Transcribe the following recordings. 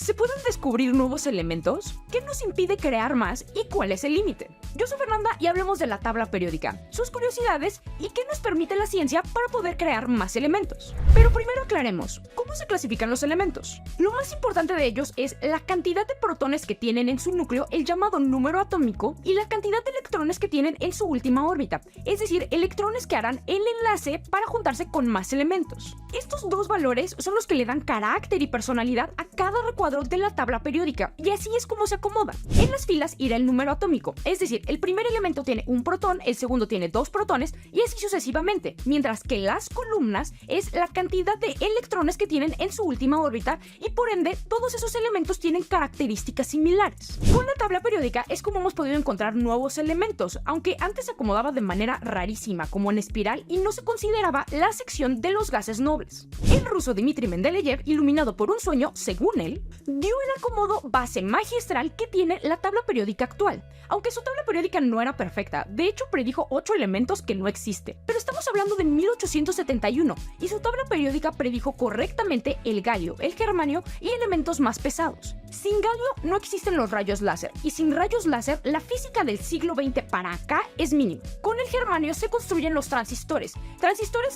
¿Se pueden descubrir nuevos elementos? ¿Qué nos impide crear más y cuál es el límite? Yo soy Fernanda y hablemos de la tabla periódica, sus curiosidades y qué nos permite la ciencia para poder crear más elementos. Pero primero aclaremos, ¿cómo se clasifican los elementos? Lo más importante de ellos es la cantidad de protones que tienen en su núcleo, el llamado número atómico, y la cantidad de electrones que tienen en su última órbita, es decir, electrones que harán el enlace para juntarse con más elementos. Estos dos valores son los que le dan carácter y personalidad a cada recuadro de la tabla periódica, y así es como se acomoda. En las filas irá el número atómico, es decir, el primer elemento tiene un protón, el segundo tiene dos protones y así sucesivamente, mientras que las columnas es la cantidad de electrones que tienen en su última órbita y por ende todos esos elementos tienen características similares. Con la tabla periódica es como hemos podido encontrar nuevos elementos, aunque antes se acomodaba de manera rarísima como en espiral y no se consideraba la sección de los gases nobles. El ruso Dmitry Mendeleev, iluminado por un sueño, según él, dio el acomodo base magistral que tiene la tabla periódica actual, aunque su tabla periódica no era perfecta. De hecho, predijo 8 elementos que no existen. Pero estamos hablando de 1871 y su tabla periódica predijo correctamente el galio, el germanio y elementos más pesados. Sin galio no existen los rayos láser, y sin rayos láser la física del siglo XX para acá es mínima. Con el germanio se construyen los transistores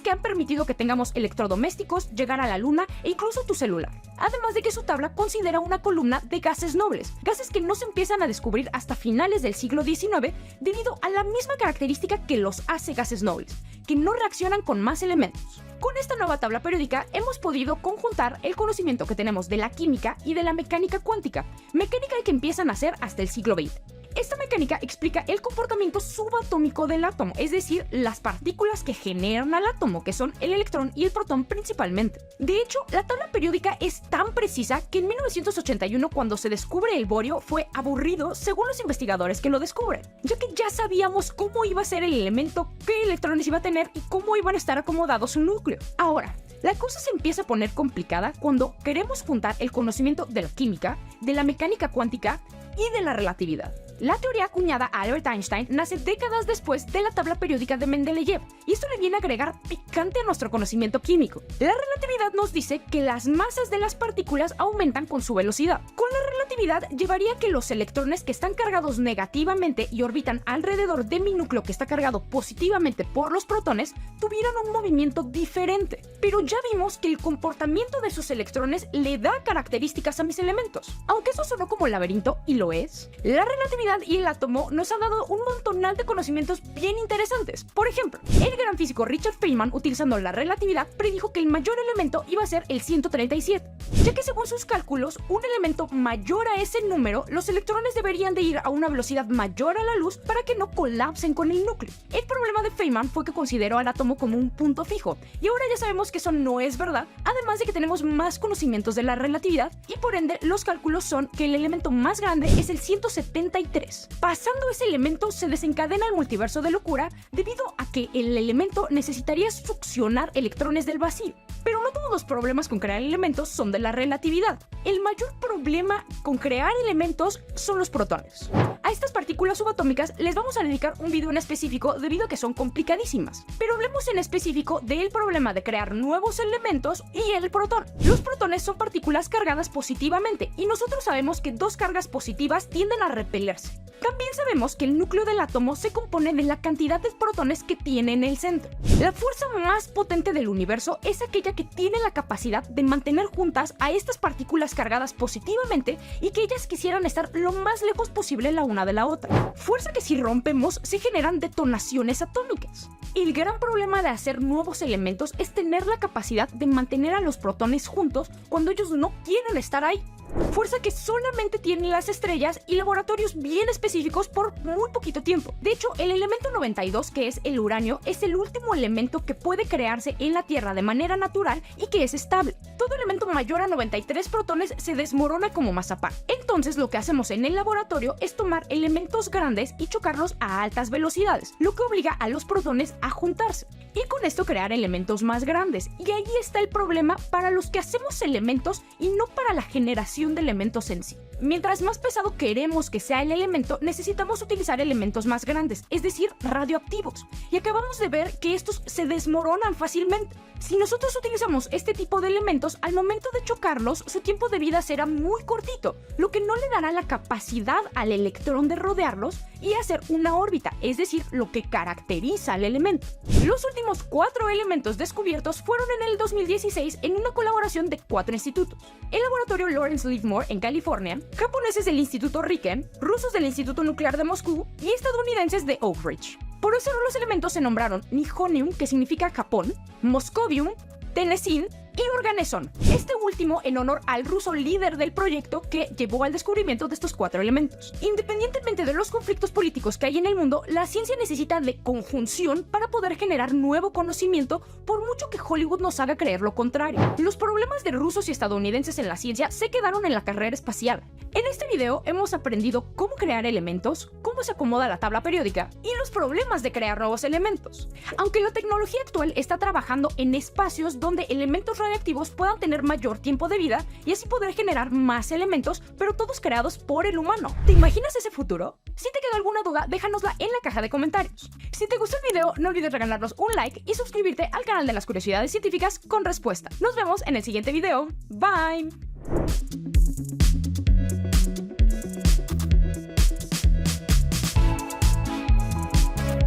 que han permitido que tengamos electrodomésticos, llegar a la luna e incluso tu celular. Además de que su tabla considera una columna de gases nobles, gases que no se empiezan a descubrir hasta finales del siglo XIX debido a la misma característica que los hace gases nobles, que no reaccionan con más elementos. Con esta nueva tabla periódica hemos podido conjuntar el conocimiento que tenemos de la química y de la mecánica cuántica, mecánica que empiezan a hacer hasta el siglo XX. Esta mecánica explica el comportamiento subatómico del átomo, es decir, las partículas que generan al átomo, que son el electrón y el protón principalmente. De hecho, la tabla periódica es tan precisa que en 1981, cuando se descubre el borio, fue aburrido según los investigadores que lo descubren, ya que ya sabíamos cómo iba a ser el elemento, qué electrones iba a tener y cómo iban a estar acomodados su núcleo. Ahora, la cosa se empieza a poner complicada cuando queremos juntar el conocimiento de la química, de la mecánica cuántica y de la relatividad. La teoría acuñada a Albert Einstein nace décadas después de la tabla periódica de Mendeleev, y esto le viene a agregar picante a nuestro conocimiento químico. La relatividad nos dice que las masas de las partículas aumentan con su velocidad. Con la relatividad llevaría a que los electrones que están cargados negativamente y orbitan alrededor de mi núcleo que está cargado positivamente por los protones tuvieran un movimiento diferente. Pero ya vimos que el comportamiento de sus electrones le da características a mis elementos. Aunque eso sonó como laberinto, y lo es, la relatividad y el átomo nos han dado un montonal de conocimientos bien interesantes. Por ejemplo, el gran físico Richard Feynman, utilizando la relatividad, predijo que el mayor elemento iba a ser el 137, ya que según sus cálculos, un elemento mayor a ese número, los electrones deberían de ir a una velocidad mayor a la luz para que no colapsen con el núcleo. El problema de Feynman fue que consideró al átomo como un punto fijo, y ahora ya sabemos que eso no es verdad, además de que tenemos más conocimientos de la relatividad, y por ende los cálculos son que el elemento más grande es el 173. Pasando ese elemento se desencadena el multiverso de locura debido a que el elemento necesitaría succionar electrones del vacío. Pero no todos los problemas con crear elementos son de la relatividad. El mayor problema con crear elementos son los protones. A estas partículas subatómicas les vamos a dedicar un video en específico debido a que son complicadísimas. Pero hablemos en específico del problema de crear nuevos elementos y el protón. Los protones son partículas cargadas positivamente y nosotros sabemos que dos cargas positivas tienden a repelerse. También sabemos que el núcleo del átomo se compone de la cantidad de protones que tiene en el centro. La fuerza más potente del universo es aquella que tiene la capacidad de mantener juntas a estas partículas cargadas positivamente y que ellas quisieran estar lo más lejos posible la una de la otra. Fuerza que si rompemos se generan detonaciones atómicas. El gran problema de hacer nuevos elementos es tener la capacidad de mantener a los protones juntos cuando ellos no quieren estar ahí. Fuerza que solamente tienen las estrellas y laboratorios bien específicos por muy poquito tiempo. De hecho, el elemento 92, que es el uranio, es el último elemento que puede crearse en la Tierra de manera natural y que es estable. Todo elemento mayor a 93 protones se desmorona como mazapán. Entonces, lo que hacemos en el laboratorio es tomar elementos grandes y chocarlos a altas velocidades, lo que obliga a los protones a juntarse. Y con esto crear elementos más grandes. Y ahí está el problema para los que hacemos elementos y no para la generación de elementos en sí. Mientras más pesado queremos que sea el elemento, necesitamos utilizar elementos más grandes, es decir, radioactivos. Y acabamos de ver que estos se desmoronan fácilmente. Si nosotros utilizamos este tipo de elementos, al momento de chocarlos, su tiempo de vida será muy cortito, lo que no le dará la capacidad al electrón de rodearlos y hacer una órbita, es decir, lo que caracteriza al elemento. Los últimos 4 elementos descubiertos fueron en el 2016 en una colaboración de 4 institutos: el laboratorio Lawrence Livermore en California, japoneses del Instituto Riken, rusos del Instituto Nuclear de Moscú y estadounidenses de Oak Ridge. Por eso los elementos se nombraron Nihonium, que significa Japón, Moscovium, Tennessine y Organeson, este último en honor al ruso líder del proyecto que llevó al descubrimiento de estos 4 elementos. Independientemente de los conflictos políticos que hay en el mundo, la ciencia necesita de conjunción para poder generar nuevo conocimiento, por mucho que Hollywood nos haga creer lo contrario. Los problemas de rusos y estadounidenses en la ciencia se quedaron en la carrera espacial. En este video hemos aprendido cómo crear elementos, cómo se acomoda la tabla periódica y los problemas de crear nuevos elementos. Aunque la tecnología actual está trabajando en espacios donde elementos radiactivos puedan tener mayor tiempo de vida y así poder generar más elementos, pero todos creados por el humano. ¿Te imaginas ese futuro? Si te quedó alguna duda, déjanosla en la caja de comentarios. Si te gustó el video, no olvides regalarnos un like y suscribirte al canal de las curiosidades científicas con respuesta. Nos vemos en el siguiente video. Bye.